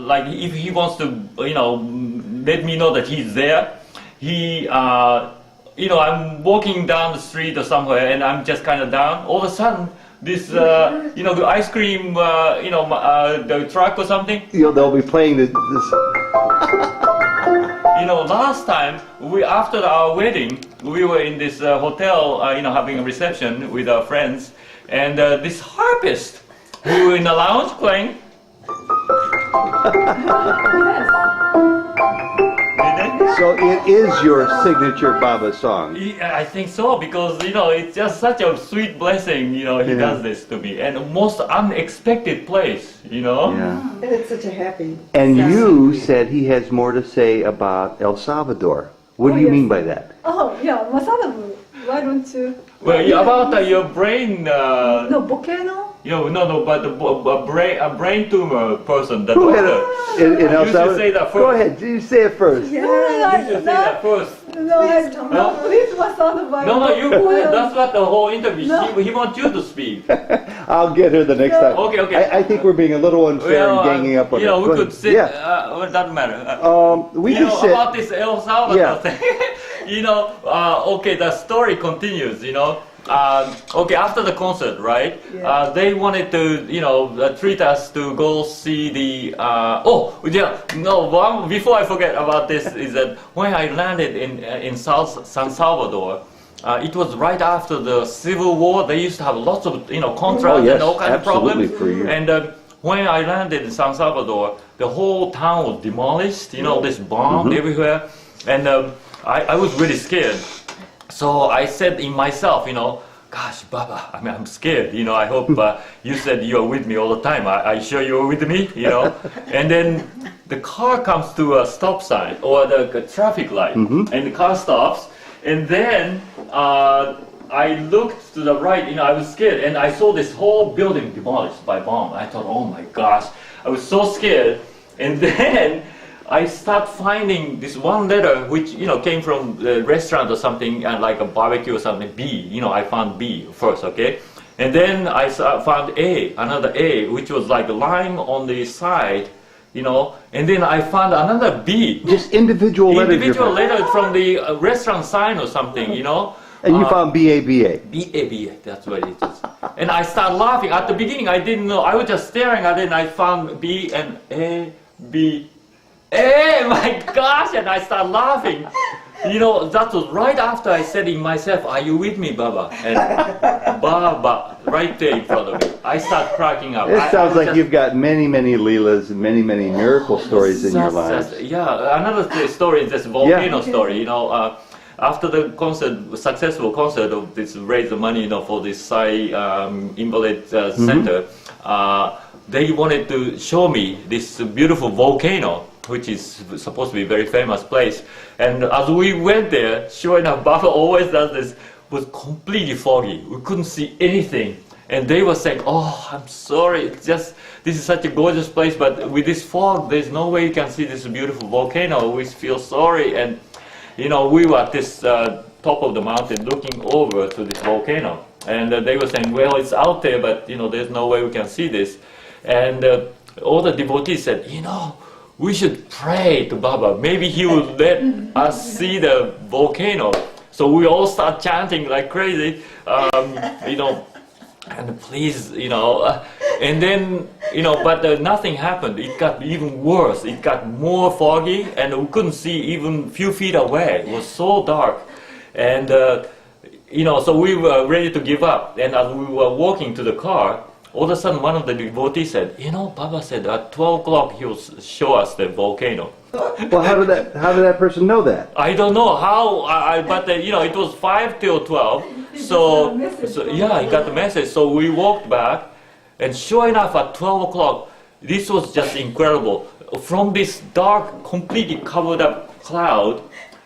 like if he wants to let me know that he's there, he. I'm walking down the street or somewhere, and I'm just kind of down. All of a sudden, this, the ice cream, the truck or something. They'll be playing this. Last time after our wedding, we were in this hotel, having a reception with our friends, and this harpist, we were in the lounge playing. So it is your signature Baba song. I think so, because it's just such a sweet blessing. He does this to me, and most unexpected place. Yeah. And it's such a happy. And sound. you said he has more to say about El Salvador. What do you yes. mean by that? Oh, yeah, Masabu, why don't you? Well, about your brain. No, volcano? No, but a brain tumor person, the Who had doctor. in El You should Salvador? say that first. Go ahead, you say it first. Yeah, You should say that first. no, please, Masabu. No, you. That's what the whole interview. No. He wants you to speak. I'll get her the next time. Okay. I think we're being a little unfair and ganging up on her. we Go could ahead. sit. Yeah. Well, it doesn't matter. We can sit. About this El Salvador Yeah. thing. Okay, the story continues. Okay, after the concert, right? Yeah. They wanted to, treat us to go see the. Before I forget about this, is that when I landed in San Salvador, it was right after the Civil War. They used to have lots of contracts yes, and all kinds of absolutely, problems. for years. And when I landed in San Salvador, the whole town was demolished. This bombed everywhere, and I was really scared. So I said in myself, gosh, Baba, I mean, I'm scared. I hope you said you are with me all the time. Are you sure you're with me? And then the car comes to a stop sign or the traffic light, and the car stops. And then I looked to the right. I was scared, and I saw this whole building demolished by bomb. I thought, oh my gosh, I was so scared. And then I start finding this one letter which came from the restaurant or something, and like a barbecue or something. B, I found B first, okay, and then I found A, another A, which was like lying on the side, and then I found another B. Just individual letters. Individual letter from the restaurant sign or something, And you found B-A-B-A. B-A-B-A, that's what it is. And I started laughing. At the beginning, I didn't know. I was just staring at it, and I found B and A, B. Hey, my gosh! And I started laughing. That was right after I said in myself, "Are you with me, Baba?" And Baba, right there in front of me. I start cracking up. It sounds like you've got many, many Leelas and many, many miracle stories in your lives. Yeah, another story is this volcano story. After the successful concert of this, raise the money, for this Sai Invalid Center, they wanted to show me this beautiful volcano, which is supposed to be a very famous place. And as we went there, sure enough, Baba always does this, was completely foggy. We couldn't see anything. And they were saying, oh, I'm sorry, this is such a gorgeous place, but with this fog, there's no way you can see this beautiful volcano. We feel sorry. And, we were at this top of the mountain looking over to this volcano. And they were saying, well, it's out there, but, there's no way we can see this. And all the devotees said, we should pray to Baba. Maybe he will let us see the volcano. So we all start chanting like crazy, and please, and then, but nothing happened. It got even worse. It got more foggy, and we couldn't see even a few feet away. It was so dark. And, so we were ready to give up. And as we were walking to the car, all of a sudden, one of the devotees said, Baba said at 12 o'clock he will show us the volcano. Well, how did that person know that? I don't know how, but it was 5 till 12. So yeah, he got the message. So we walked back, and sure enough, at 12 o'clock, this was just incredible. From this dark, completely covered up cloud,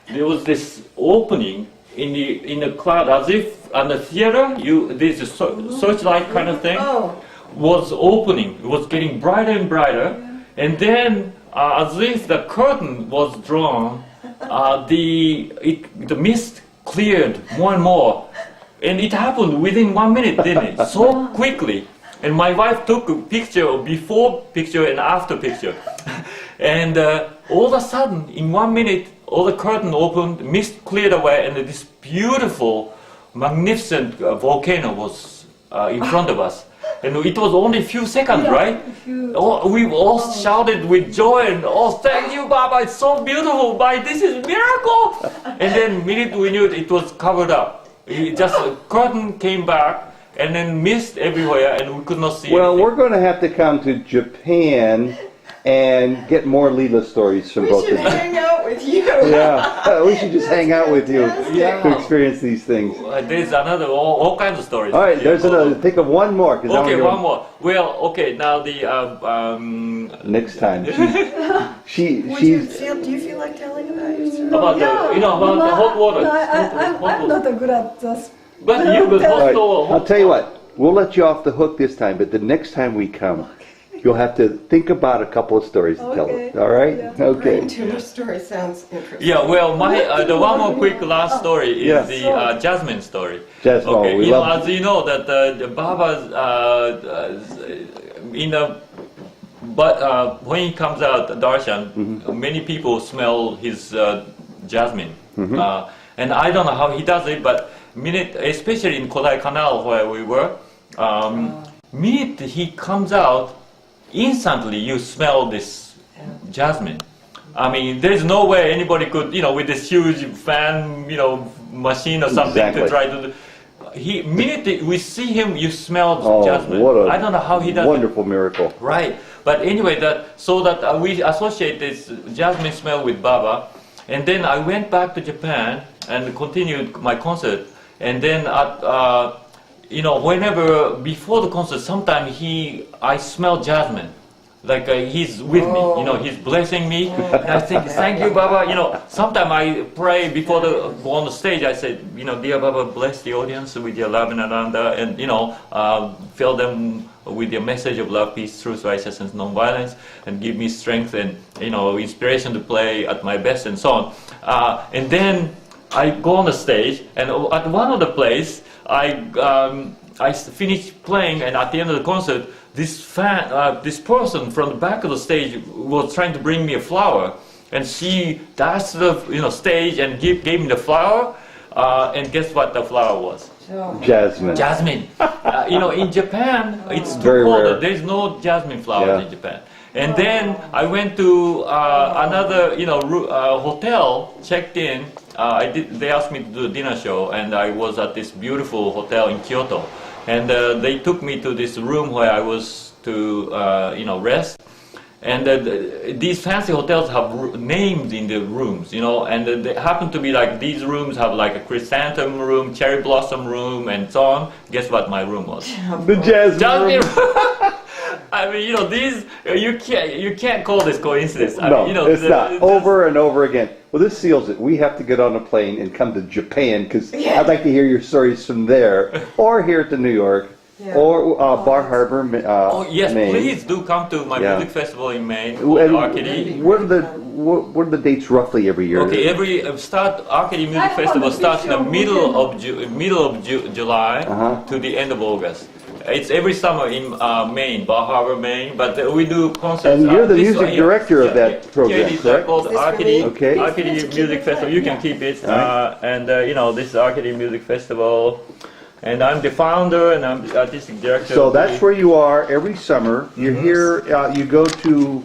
there was this opening in the cloud, as if on the theater, there's a searchlight kind of thing, was opening. It was getting brighter and brighter, and then as if the curtain was drawn, the mist cleared more and more, and it happened within 1 minute, didn't it? So quickly. And my wife took a picture, before picture and after picture, and all of a sudden, in 1 minute, all the curtain opened, mist cleared away, and this beautiful, magnificent volcano was in front of us. And it was only a few seconds, right? We all shouted with joy, and thank you, Baba, it's so beautiful, this is a miracle! And then minute we knew it was covered up. Just a curtain came back, and then mist everywhere, and we could not see anything. We're going to have to come to Japan and get more Leela stories from both of you. We should hang out with you. Yeah, we should just hang out with you to experience these things. There's another, all kinds of stories. All right, there's another. Think of one more. Okay, one more. Well, okay, now the... next time. Do you feel like telling about your story? About the hot water. No, I'm not good at this. But you could All right, hot I'll tell you what. We'll let you off the hook this time, but the next time we come, you'll have to think about a couple of stories to tell us. All right? Yeah. Okay. Brain tumor story sounds interesting. Yeah, well, the one more quick last story is the Jasmine story. Jasmine, okay, we love as you know that the Baba's when he comes out darshan, many people smell his jasmine, and I don't know how he does it, but especially in Kodai Canal where we were, minute he comes out, instantly you smell this jasmine. I mean, there's no way anybody could, with this huge fan, machine or something to try to do. Minute we see him, you smell jasmine. I don't know how he does wonderful miracle. Right. But anyway, we associate this jasmine smell with Baba. And then I went back to Japan and continued my concert. And then you know, whenever before the concert, sometimes I smell jasmine. Like he's with me, you know, he's blessing me. And I think, thank you, Baba. You know, sometimes I pray before go on the stage. I say, you know, dear Baba, bless the audience with your love and ananda, and you know, fill them with your message of love, peace, truth, righteousness, non-violence, and give me strength and you know, inspiration to play at my best and so on. And then I go on the stage, and at one of the plays, I finished playing, and at the end of the concert, this person from the back of the stage was trying to bring me a flower, and she dashed the stage and gave me the flower, and guess what the flower was? Jasmine. Jasmine. You know, in Japan, it's too Very cold. rare. There's no jasmine flowers Yeah. in Japan. And then I went to another, hotel, checked in. They asked me to do a dinner show, and I was at this beautiful hotel in Kyoto. And they took me to this room where I was to, rest. And these fancy hotels have names in the rooms, you know, and they happen to be like, these rooms have like a chrysanthemum room, cherry blossom room, and so on. Guess what my room was? The jasmine. I mean, you know, these you can't call this coincidence. I No, mean, you know, it's not. Over and over again. Well, this seals it. We have to get on a plane and come to Japan because I'd like to hear your stories from there, or here to New York, or Bar Harbor, yes, Maine. please do come to my music festival in Maine, called And Arcady. what are the dates roughly every year? Okay, every Arcady Music Festival starts in the middle of July to the end of August. It's every summer in Maine, Bar Harbor, Maine, but we do concerts. And you're the music director of that program, Yeah, it is correct? called Arcady Music Festival. You can keep it. This is Arcady Music Festival. And I'm the founder and I'm the artistic director. So that's where you are every summer. You're here, you go to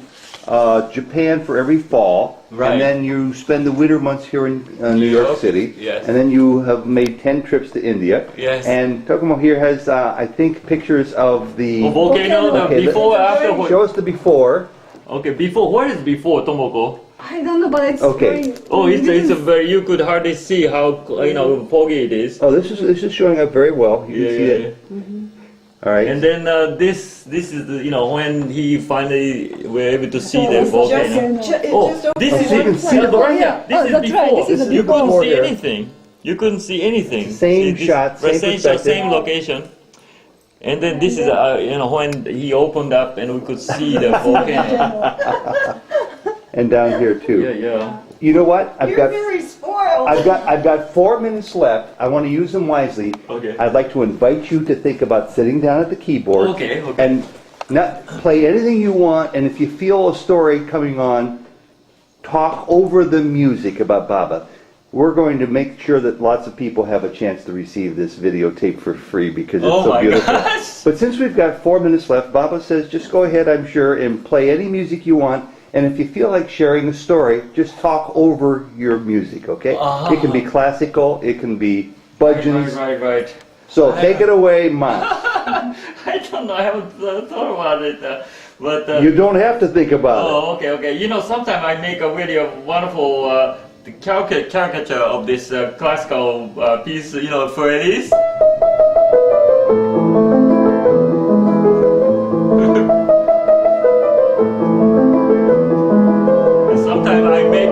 Japan for every fall. Right. And then you spend the winter months here in New York City. Yes. And then you have made 10 trips to India. Yes. And Tokumo here has, I think, pictures of the... volcano, the Okay, before, after. Show us the before. Okay, before. What is before, Tomoko? I don't know, but it's Okay. very, Oh, it's a very. You could hardly see how foggy it is. Oh, this is showing up very well. You can see it. All right. And then this is when he finally were able to see the volcano. This is so you can see the volcano. This is that's before. right, this is the You couldn't before. see anything. You couldn't see anything. Same shot, same shot, perspective. same location. And then this is when he opened up and we could see the volcano. And down here too. Yeah. You know what? You're very spoiled. I've got 4 minutes left. I want to use them wisely. Okay. I'd like to invite you to think about sitting down at the keyboard. Okay. And not play anything you want. And if you feel a story coming on, talk over the music about Baba. We're going to make sure that lots of people have a chance to receive this videotape for free because it's so beautiful. Gosh. But since we've got 4 minutes left, Baba says just go ahead, I'm sure, and play any music you want. And if you feel like sharing a story, just talk over your music, okay? It can be classical, it can be budgeons. Right. So take it away, Ma. I don't know. I haven't thought about it. But You don't have to think about it. oh, okay. You know, sometimes I make a really wonderful caricature of this classical piece. You know, for Elise. Sometimes I make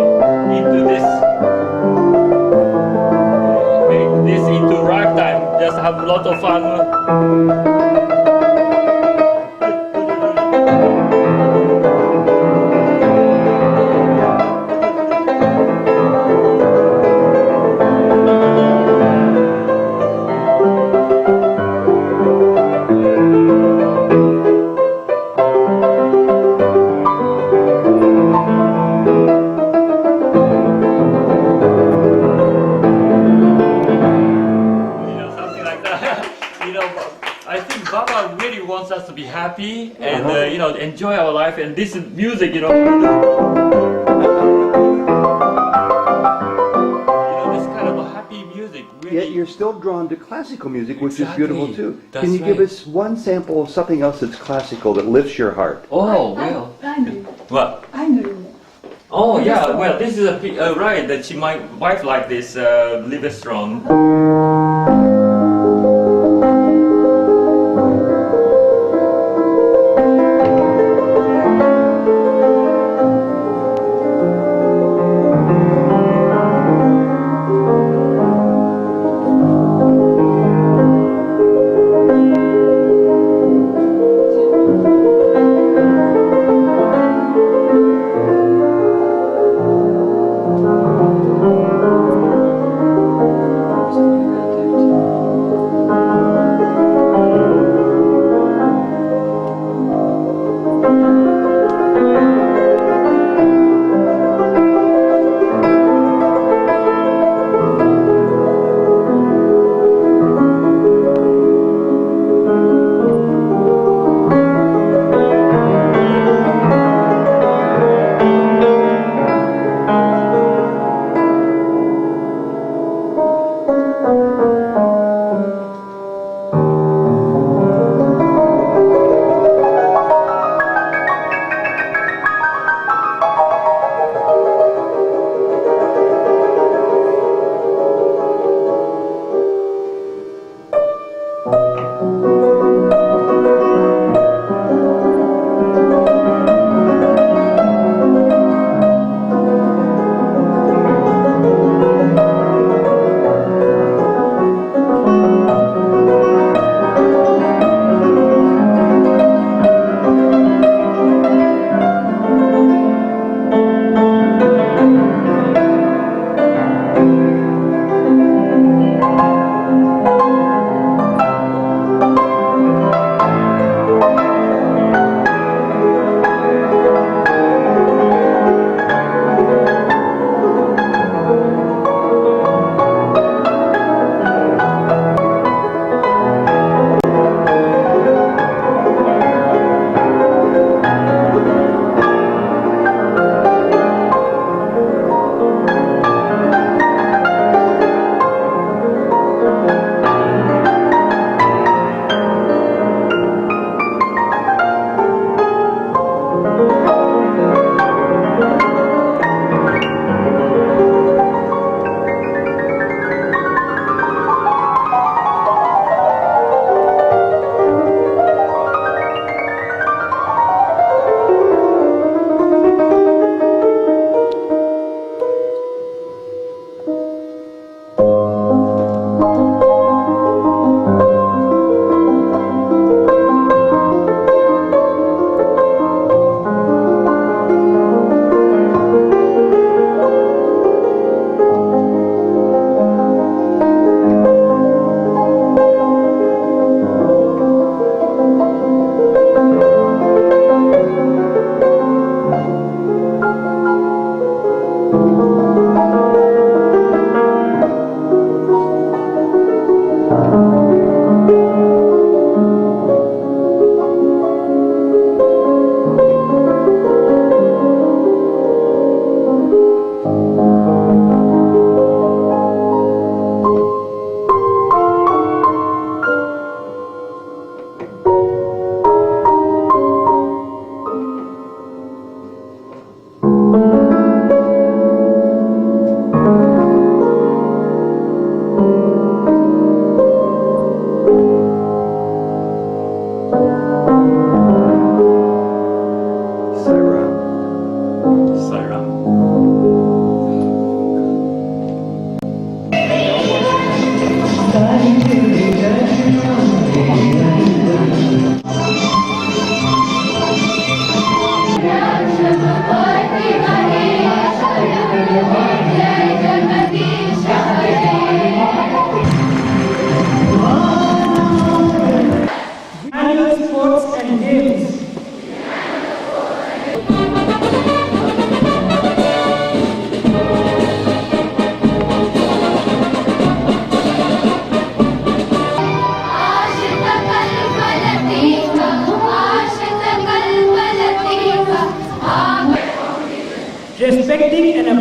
this into ragtime. Just have a lot of fun. Wants us to be happy and enjoy our life, and this is music, this kind of a happy music. Really. Yet you're still drawn to classical music, which is Exactly. beautiful too. That's Can you give right. us one sample of something else that's classical that lifts your heart? Oh well. I know. What? I know. Oh yeah. Well, this is right that my wife like this Livestrong.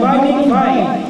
fighting fine.